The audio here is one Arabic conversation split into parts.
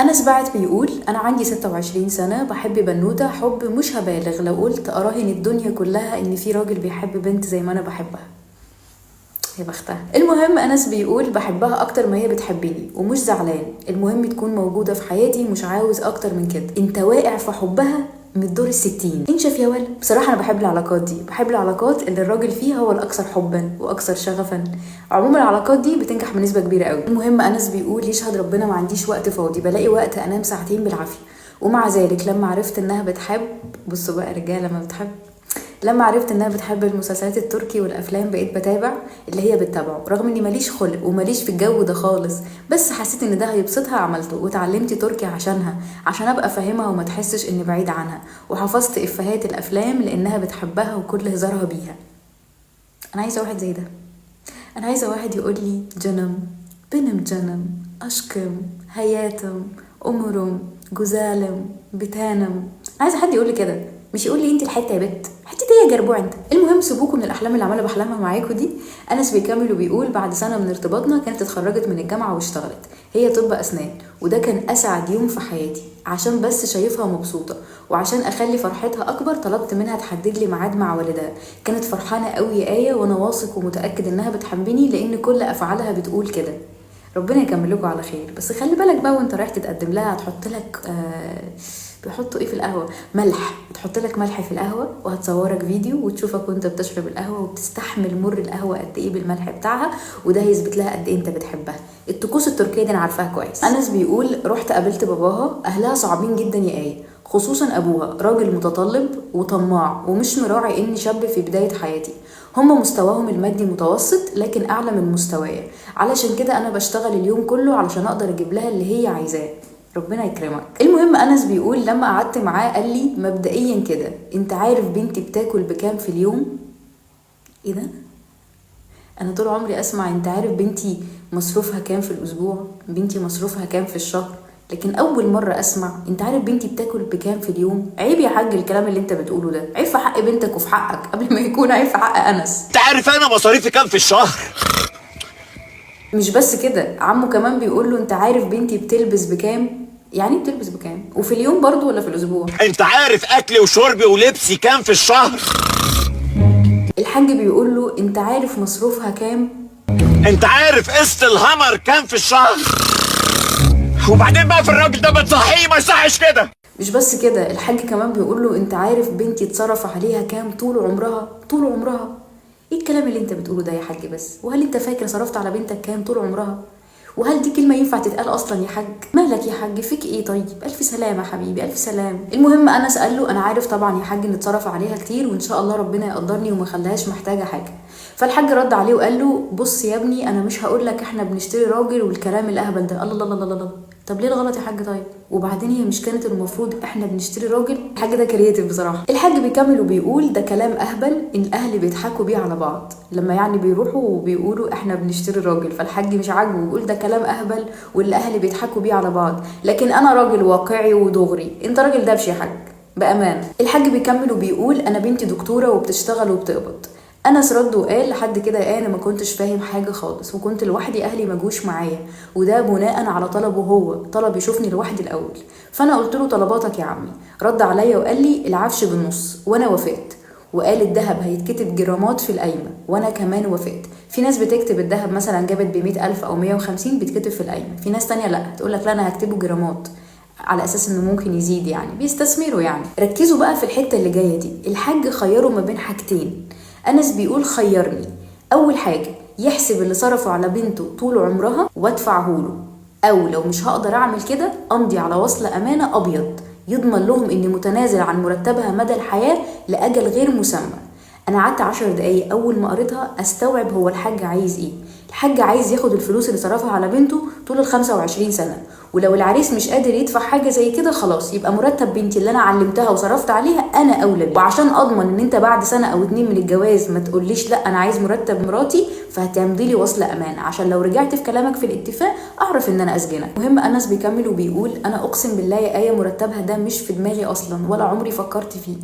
أنس باعت بيقول أنا عندي 26 سنة، بحب بنوتة حب مش هبالغ لو قلت أراهن الدنيا كلها إن في راجل بيحب بنت زي ما أنا بحبها. يا بختها. المهم أنس بيقول بحبها أكتر ما هي بتحبني ومش زعلان، المهم تكون موجودة في حياتي، مش عاوز أكتر من كده. أنت واقع في حبها من الدور ال60. انشف يا ولد. بصراحة أنا بحب العلاقات دي، بحب العلاقات اللي الراجل فيها هو الأكثر حبا وأكثر شغفا. عموما العلاقات دي بتنجح بنسبة كبيرة قوي. المهم أنس بيقول يشهد ربنا ما عنديش وقت فاضي، بلاقي وقت أنام ساعتين بالعافية. ومع ذلك لما عرفت إنها بتحب، بصوا بقى رجالة لما بتحب، لما عرفت انها بتحب المسلسلات التركي والافلام بقيت بتابع اللي هي بتتابعه، رغم اني ماليش خلق وماليش في الجو ده خالص، بس حسيت ان ده هيبسطها عملته. وتعلمت تركي عشانها، عشان ابقى فاهمها وما تحسش اني بعيد عنها. وحفظت افيهات الافلام لانها بتحبها وكل هزارها بيها. انا عايزه واحد زي ده. انا عايزه واحد يقول لي جنم benim canım aşkım hayatım umurum güzelim بتانم. عايزه حد يقول لي كده، مش يقول لي انت الحته يا بت، حته ايه يا جربوع انت. المهم سيبوكم من الاحلام اللي عماله بحلمها معاكم دي. انس بيكمل وبيقول بعد سنه من ارتباطنا كانت اتخرجت من الجامعه واشتغلت، هي طب اسنان، وده كان اسعد يوم في حياتي. عشان بس شايفها مبسوطه وعشان اخلي فرحتها اكبر طلبت منها تحدد لي ميعاد مع والدها. كانت فرحانه قوي يا ايه، وانا واثق ومتاكد انها بتحبني لان كل افعالها بتقول كده. ربنا يكمل لكم على خير. بس خلي بالك بقى وانت رايح تتقدم لها هتحط لك بيحطوا ايه في القهوه؟ ملح. بتحط لك ملح في القهوه وهتصورك فيديو وتشوفك وانت بتشرب القهوه وبتستحمل مر القهوه قد ايه بالملح بتاعها، وده هيثبت لها قد ايه انت بتحبها. الطقوس التركيه دي انا عارفاها كويس. انس بيقول رحت قابلت باباها، اهلها صعبين جدا يا ايه، خصوصا ابوها راجل متطلب وطماع ومش مراعي اني شاب في بدايه حياتي. هما مستواهم المادي متوسط لكن اعلى من مستوايا، علشان كده انا بشتغل اليوم كله علشان اقدر اجيب لها اللي هي عايزاه. ربنا يكرمك. المهم انس بيقول لما قعدت معاه قال لي مبدئيا كده انت عارف بنتي بتاكل بكام في اليوم؟ ايه ده؟ انا طول عمري اسمع انت عارف بنتي مصروفها كام في الاسبوع، بنتي مصروفها كام في الشهر، لكن اول مره اسمع انت عارف بنتي بتاكل بكام في اليوم. عيب يا حاج الكلام اللي انت بتقوله ده، عيب في حق بنتك وفي حقك قبل ما يكون عيب في حق انس. انت عارف انا مصاريفي كام في الشهر؟ مش بس كده، عمو كمان بيقول له انت عارف بنتي بتلبس بكام؟ يعني بتلبس بكام؟ وفي اليوم برضو ولا في الاسبوع؟ انت عارف اكلي وشربي ولبسي كام في الشهر؟ الحاج بيقول له انت عارف مصروفها كام؟ انت عارف قسط الهمر كام في الشهر؟ وبعدين بقى في الراجل ده بتصحيه ما يصحش كده. مش بس كده، الحاج كمان بيقول له انت عارف بنتي اتصرف عليها كام طول عمرها؟ طول عمرها. ايه الكلام اللي انت بتقوله ده يا حاج بس؟ وهل انت فاكر صرفت على بنتك كام طول عمرها؟ وهل دي كلمه ينفع تتقال اصلا يا حاج؟ مالك يا حاج؟ فيك ايه؟ طيب الف سلامه حبيبي، الف سلام. المهم انس قال له انا عارف طبعا يا حاج ان اتصرف عليها كتير، وان شاء الله ربنا يقدرني وما خلاهاش محتاجه حاجه. فالحاج رد عليه وقال له بص يا ابني انا مش هقول لك احنا بنشتري راجل والكلام الاهبل ده. الله الله الله الله. طب ليه الغلط يا حاج؟ طيب وبعدين هي مش كانت المفروض احنا بنشتري راجل؟ الحاج ده كرياتيف بصراحه. الحاج بيكمل وبيقول ده كلام اهبل ان الاهل بيضحكوا بيه على بعض لما يعني بيروحوا وبيقولوا احنا بنشتري راجل، فالحاج مش عاجبه ويقول ده كلام اهبل والاهل بيضحكوا بيه على بعض، لكن انا راجل واقعي ودغري، انت راجل دبش يا حاج بامان. الحاج بيكمل وبيقول انا بنتي دكتوره وبتشتغل وبتقبض. انس رد وقال لحد كده انا ما كنتش فاهم حاجه خالص وكنت لوحدي، اهلي ما جوش معايا، وده بناء على طلبه هو، طلب يشوفني لوحدي الاول. فانا قلت له طلباتك يا عمي. رد عليا وقال لي العفش بالنص، وانا وافقت. وقال الذهب هيتكتب جرامات في القايمه، وانا كمان وافقت. في ناس بتكتب الذهب مثلا جابت ب100,000 او 150 بتكتب في القايمه، في ناس تانية لا تقول لك لا انا هكتبه جرامات على اساس انه ممكن يزيد، يعني بيستثمروا. يعني ركزوا بقى في الحته اللي جايه دي. الحاج خيروا ما بين حاجتين. انس بيقول خيرني، اول حاجه يحسب اللي صرفه على بنته طول عمرها وادفعه له، او لو مش هقدر اعمل كده امضي على وصل امانه ابيض يضمن لهم اني متنازل عن مرتبها مدى الحياه لاجل غير مسمى. انا قعدت 10 دقايق اول ما قريتها استوعب هو الحاج عايز ايه. الحاج عايز ياخد الفلوس اللي صرفها على بنته طول ال25 سنه، ولو العريس مش قادر يدفع حاجه زي كده خلاص يبقى مرتب بنتي اللي انا علمتها وصرفت عليها انا اولى بيه. وعشان اضمن ان انت بعد سنه او 2 من الجواز ما تقوليش لا انا عايز مرتب مراتي، فهتمضي لي وصل امان عشان لو رجعت في كلامك في الاتفاق اعرف ان انا اسجنك. مهم انس بيكمل وبيقول انا اقسم بالله يا ايه مرتبها ده مش في دماغي اصلا ولا عمري فكرت فيه.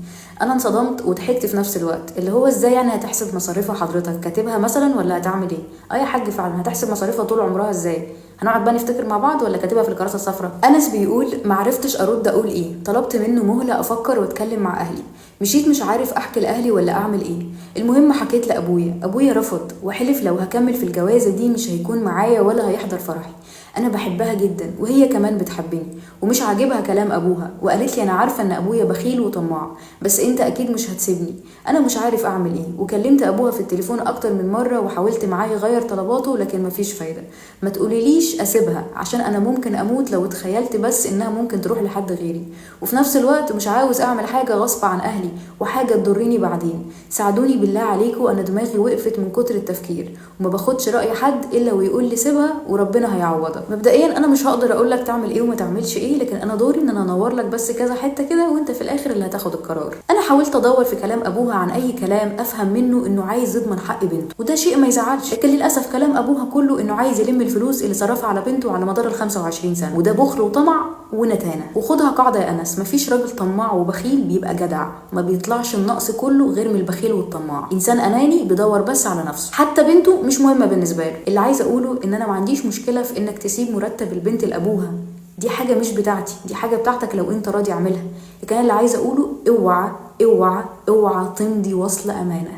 انا انصدمت وضحكت في نفس الوقت، اللي هو ازاي يعني هتحسب مصاريفها؟ حضرتك كاتبها مثلا ولا هتعمل ايه؟ يا حاج فعلا هتحسب مصاريفها طول عمرها ازاي؟ هنقعد بقى نفتكر مع بعض ولا كاتبها في الكراسه الصفراء؟ انس بيقول معرفتش ارد اقول ايه، طلبت منه مهله افكر واتكلم مع اهلي، مشيت مش عارف احكي لاهلي ولا اعمل ايه. المهم حكيت ابويا رفض وحلف لو هكمل في الجوازه دي مش هيكون معايا ولا هيحضر فرحي. انا بحبها جدا وهي كمان بتحبني ومش عاجبها كلام ابوها، وقالت لي انا عارفه ان ابويا بخيل وطماع بس انت اكيد مش هتسيبني. انا مش عارف اعمل ايه، وكلمت ابوها في التليفون اكتر من مره وحاولت معاه يغير طلباته لكن مفيش فايده. ما تقوليليش اسيبها عشان انا ممكن اموت لو اتخيلت بس انها ممكن تروح لحد غيري، وفي نفس الوقت مش عاوز اعمل حاجه غصب عن اهلي وحاجه تضرني بعدين. ساعدوني بالله عليكم، انا دماغي وقفت من كتر التفكير وما باخدش راي حد الا ويقول لي سيبها وربنا هيعوضك. مبدئيا انا مش هقدر اقول لك تعمل ايه وما تعملش ايه، لكن انا دوري ان انا انور لك بس كذا حته كده وانت في الاخر اللي هتاخد القرار. انا حاولت ادور في كلام ابوها عن اي كلام افهم منه انه عايز يضمن حق بنته، وده شيء ما يزعلش، لكن للاسف كلام ابوها كله انه عايز يلم الفلوس اللي صرفها على بنته على مدار ال 25 سنه، وده بخل وطمع ونتانه. وخدها قاعده يا انس، مفيش راجل طماع وبخيل بيبقى جدع، ما بيطلعش النقص كله غير من البخيل والطماع. انسان اناني بيدور بس على نفسه، حتى بنته مش مهمه بالنسبه له. اللي عايزه اقوله ان انا ما عنديش مشكله في انك تسيب مرتب البنت لابوها، دي حاجه مش بتاعتي، دي حاجه بتاعتك لو انت راضي اعملها. لكن اللي عايزه اقوله اوعى اوعى اوعى تمضي وصل امانه.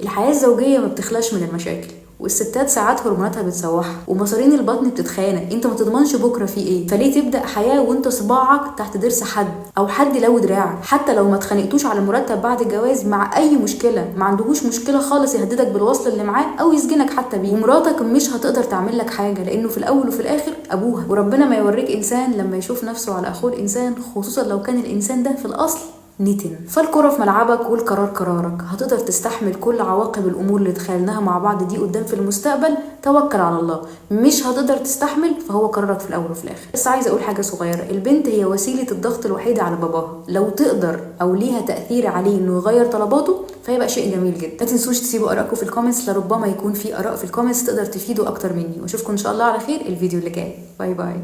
الحياه الزوجيه ما بتخلاش من المشاكل، والستات ساعات هرموناتها بتسوحها ومصارين البطن بتتخانق، انت ما تضمنش بكره في ايه، فليه تبدا حياه وانت صباعك تحت ضرس حد او حد لو دراعك؟ حتى لو ما اتخانقتوش على المرتب بعد الجواز مع اي مشكله، ما عندهوش مشكله خالص يهددك بالوصل اللي معاه او يسجنك حتى بيه، ومراتك مش هتقدر تعمل لك حاجه لانه في الاول وفي الاخر ابوها. وربنا ما يوريك انسان لما يشوف نفسه على اخوه الانسان، خصوصا لو كان الانسان ده في الاصل نتن. فالكرة في ملعبك والقرار قرارك، هتقدر تستحمل كل عواقب الامور اللي تخيلناها مع بعض دي قدام في المستقبل؟ توكل على الله. مش هتقدر تستحمل فهو قرارك في الاول وفي الاخر. بس عايزه اقول حاجه صغيره، البنت هي وسيله الضغط الوحيده على باباها، لو تقدر او ليها تاثير عليه انه يغير طلباته فيبقى شيء جميل جدا. ما تنسوش تسيبوا ارائكم في الكومنتس، لربما يكون في اراء في الكومنتس تقدر تفيدوا اكتر مني، واشوفكم ان شاء الله على خير الفيديو اللي جاي. باي باي.